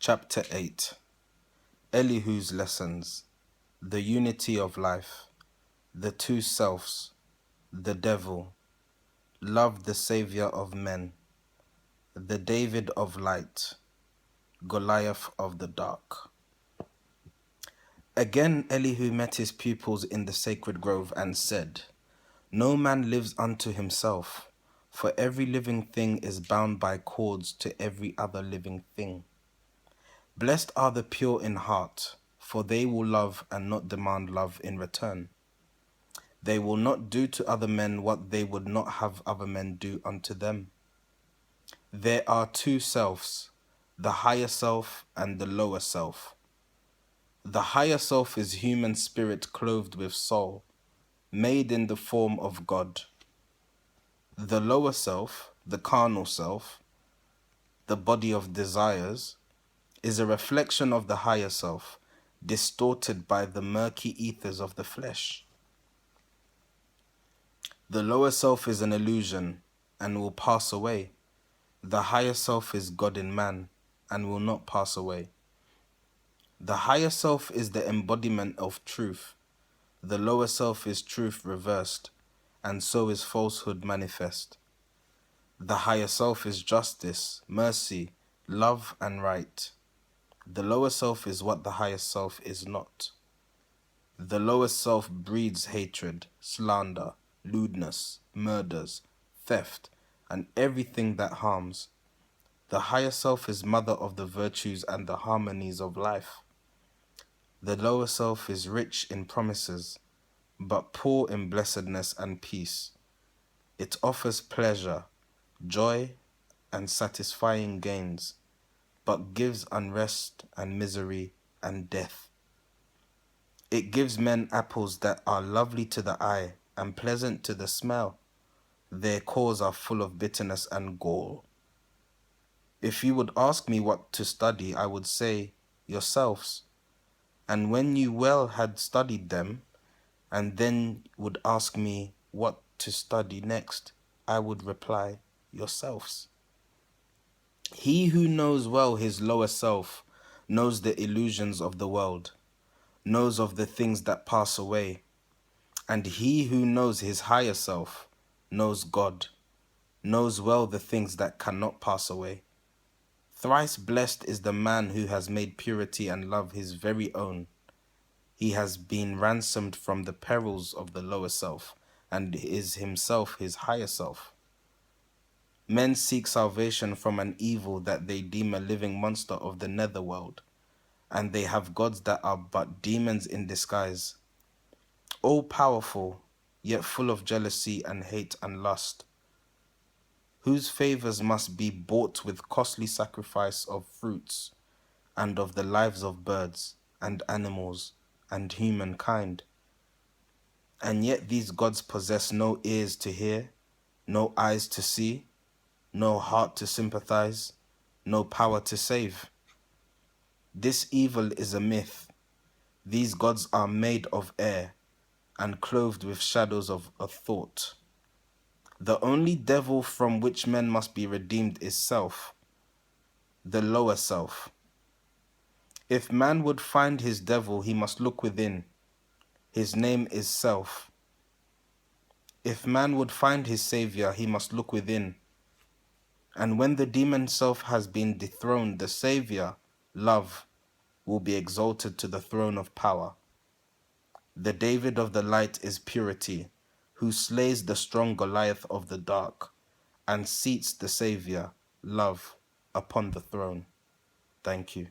Chapter 8. Elihu's Lessons. The Unity of Life. The Two Selves. The Devil. Love the Saviour of Men. The David of Light. Goliath of the Dark. Again Elihu met his pupils in the sacred grove and said, No man lives unto himself, for every living thing is bound by cords to every other living thing. Blessed are the pure in heart, for they will love and not demand love in return. They will not do to other men what they would not have other men do unto them. There are two selves, the higher self and the lower self. The higher self is human spirit clothed with soul, made in the form of God. The lower self, the carnal self, the body of desires, is a reflection of the higher self, distorted by the murky ethers of the flesh. The lower self is an illusion and will pass away. The higher self is God in man and will not pass away. The higher self is the embodiment of truth. The lower self is truth reversed, and so is falsehood manifest. The higher self is justice, mercy, love, and right. The lower self is what the higher self is not. The lower self breeds hatred, slander, lewdness, murders, theft, and everything that harms. The higher self is mother of the virtues and the harmonies of life. The lower self is rich in promises, but poor in blessedness and peace. It offers pleasure, joy, and satisfying gains, but gives unrest and misery and death. It gives men apples that are lovely to the eye and pleasant to the smell. Their cores are full of bitterness and gall. If you would ask me what to study, I would say, yourselves. And when you well had studied them, and then would ask me what to study next, I would reply, yourselves. He who knows well his lower self knows the illusions of the world, knows of the things that pass away, and he who knows his higher self knows God, knows well the things that cannot pass away. Thrice blessed is the man who has made purity and love his very own. He has been ransomed from the perils of the lower self, and is himself his higher self. Men seek salvation from an evil that they deem a living monster of the netherworld, and they have gods that are but demons in disguise, all powerful, yet full of jealousy and hate and lust, whose favors must be bought with costly sacrifice of fruits, and of the lives of birds and animals and humankind. And yet these gods possess no ears to hear, no eyes to see, no heart to sympathize, no power to save. This evil is a myth. These gods are made of air and clothed with shadows of a thought. The only devil from which men must be redeemed is self, the lower self. If man would find his devil, he must look within. His name is self. If man would find his savior, he must look within. And when the demon self has been dethroned, the savior, love, will be exalted to the throne of power. The David of the light is purity, who slays the strong Goliath of the dark, and seats the savior, love, upon the throne. Thank you.